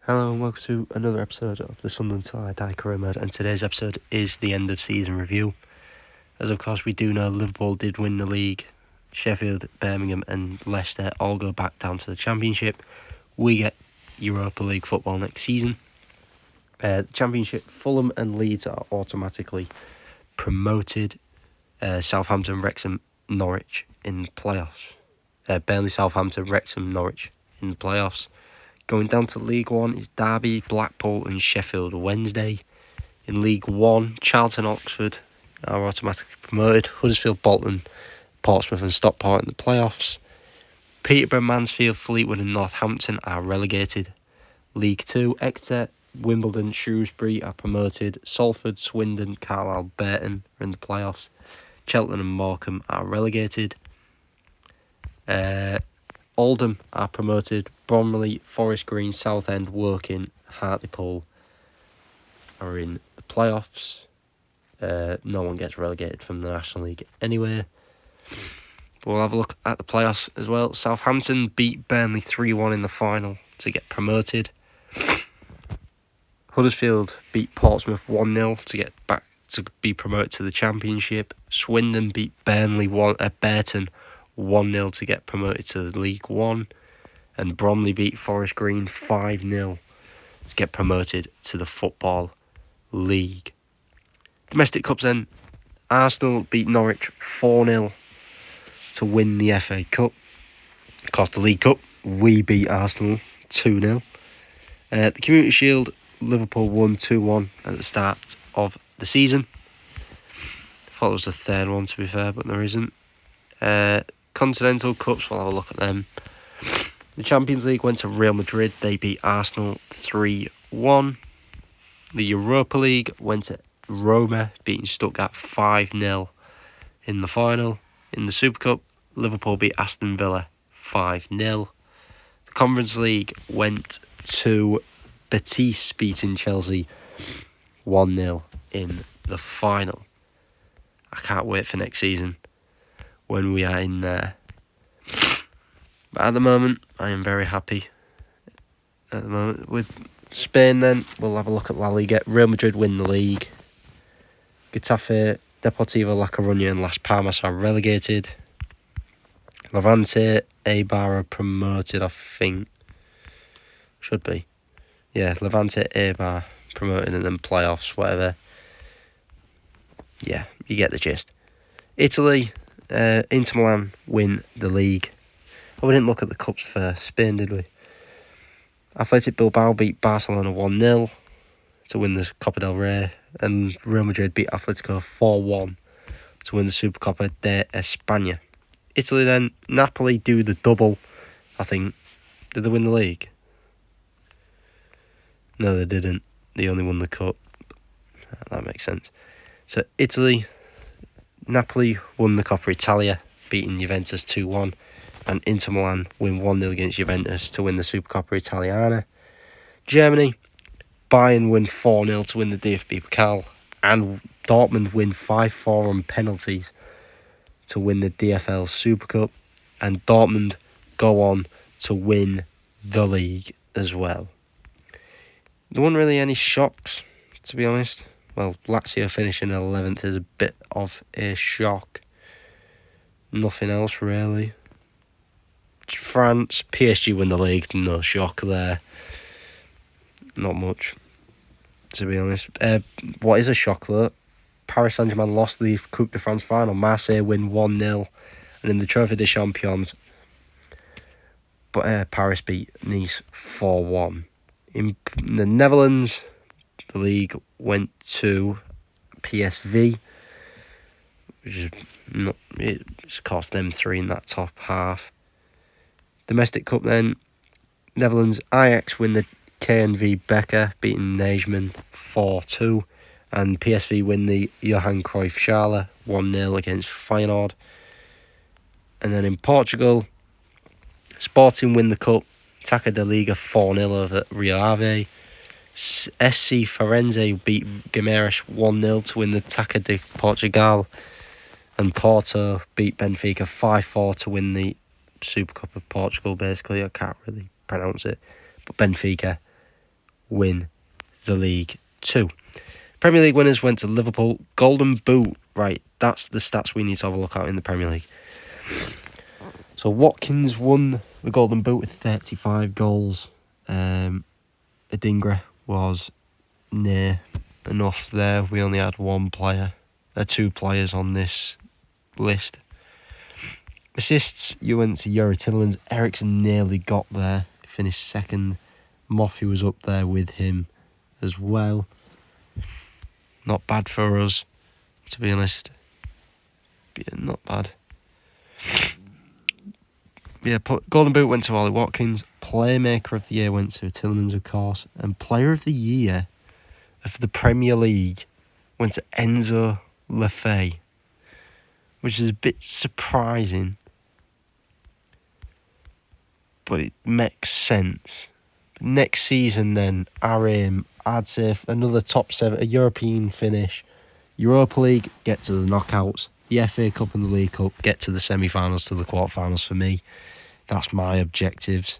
Hello and welcome to another episode of the Sunderland Till I Die career mode, and today's episode is the end of season review. As of course we do know, Liverpool did win the league. Sheffield, Birmingham and Leicester all go back down to the Championship. We get Europa League football next season. The Championship, Fulham and Leeds are automatically promoted. Southampton, Wrexham, Norwich in the playoffs. Burnley, Southampton, Wrexham, Norwich in the playoffs. Going down to League 1 is Derby, Blackpool and Sheffield Wednesday. In League 1, Charlton, Oxford are automatically promoted. Huddersfield, Bolton, Portsmouth and Stockport in the playoffs. Peterborough, Mansfield, Fleetwood and Northampton are relegated. League 2, Exeter, Wimbledon, Shrewsbury are promoted. Salford, Swindon, Carlisle, Burton are in the playoffs. Cheltenham and Morecambe are relegated. Oldham are promoted. Bromley, Forest Green, Southend, Woking, Hartlepool are in the playoffs. No one gets relegated from the National League anyway. But we'll have a look at the playoffs as well. Southampton beat Burnley 3-1 in the final to get promoted. Huddersfield beat Portsmouth 1-0 to get back to be promoted to the Championship. Swindon beat Burton 1-0 to get promoted to the League 1. And Bromley beat Forest Green 5-0 to get promoted to the Football League. Domestic Cups then. Arsenal beat Norwich 4-0 to win the FA Cup. Of course, the League Cup, we beat Arsenal 2-0. The Community Shield, Liverpool won 2-1 at the start of the season. I thought it was the third one, to be fair, but there isn't. Continental Cups, we'll have a look at them. The Champions League went to Real Madrid. They beat Arsenal 3-1. The Europa League went to Roma, beating Stuttgart 5-0 in the final. In the Super Cup, Liverpool beat Aston Villa 5-0. The Conference League went to Betis, beating Chelsea 1-0 in the final. I can't wait for next season when we are in there. But at the moment, I am very happy. At the moment, with Spain then, we'll have a look at La Liga. Real Madrid win the league. Getafe, Deportivo La Coruña and Las Palmas are relegated. Levante, Eibar are promoted, I think. Should be. Yeah, Levante, Eibar promoted and then playoffs, whatever. Yeah, you get the gist. Italy, Inter Milan win the league. Oh, we didn't look at the cups for Spain, did we? Athletic Bilbao beat Barcelona 1-0 to win the Copa del Rey. And Real Madrid beat Atletico 4-1 to win the Supercopa de España. Italy then, Napoli do the double, I think. Did they win the league? No, they didn't. They only won the cup. That makes sense. So Italy, Napoli won the Coppa Italia, beating Juventus 2-1. And Inter Milan win 1-0 against Juventus to win the Supercoppa Italiana. Germany, Bayern win 4-0 to win the DFB Pokal. And Dortmund win 5-4 on penalties to win the DFL Super Cup. And Dortmund go on to win the league as well. There weren't really any shocks, to be honest. Well, Lazio finishing 11th is a bit of a shock. Nothing else really. France, PSG win the league, no shock there. Not much, to be honest. What is a shock though? Paris Saint-Germain lost the Coupe de France final. Marseille win 1-0. And in the Trophée des Champions, but Paris beat Nice 4-1. In the Netherlands, the league went to PSV, which is not, it's cost them 3 in that top half. Domestic Cup then, Netherlands, Ajax win the KNV Beker, beating Nijmegen 4-2. And PSV win the Johan Cruyff Schale 1-0 against Feyenoord. And then in Portugal, Sporting win the Cup, Taça da Liga 4-0 over Rio Ave. SC Firenze beat Guimarães 1-0 to win the Taça de Portugal. And Porto beat Benfica 5-4 to win the Super Cup of Portugal, basically. I can't really pronounce it. But Benfica win the League 2. Premier League winners went to Liverpool. Golden Boot, right, that's the stats we need to have a look at in the Premier League. So Watkins won the Golden Boot with 35 goals. Adingra was near enough there. We only had two players on this list. Assists, you went to Yuri Tillemans. Ericsson nearly got there, finished second. Moffey was up there with him as well. Not bad for us, to be honest. Yeah, not bad. Yeah, Golden Boot went to Ollie Watkins. Playmaker of the Year went to Tillemans, of course. And Player of the Year of the Premier League went to Enzo Lefebvre, which is a bit surprising, but it makes sense. Next season then, our aim, I'd say another top 7, a European finish. Europa League, get to the knockouts. The FA Cup and the League Cup, get to the semi-finals, to the quarter-finals for me. That's my objectives.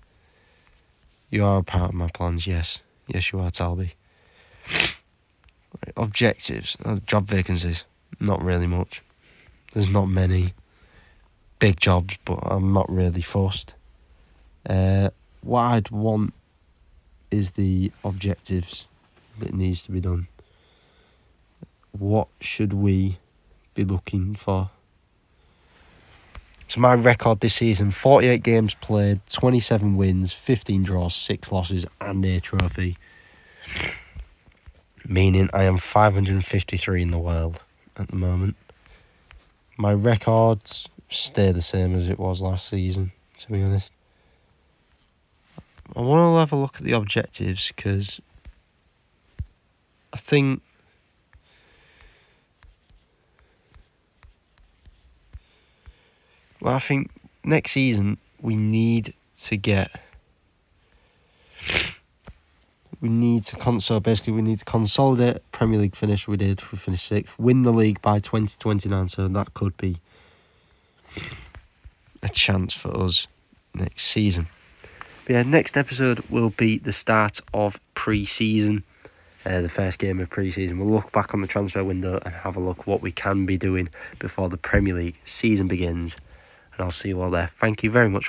You are a part of my plans, yes. Yes, you are, Talby. Right, objectives, job vacancies, not really much. There's not many big jobs, but I'm not really fussed. What I'd want is the objectives that needs to be done. What should we be looking for? So my record this season, 48 games played, 27 wins, 15 draws, 6 losses and a trophy. Meaning I am 553 in the world at the moment. My records stay the same as it was last season, to be honest. I want to have a look at the objectives because I think next season we need to consolidate Premier League finish. We finished 6th, win the league by 2029, so that could be a chance for us next season. But yeah, next episode will be the start of pre-season, the first game of pre-season. We'll look back on the transfer window and have a look what we can be doing before the Premier League season begins. And I'll see you all there. Thank you very much.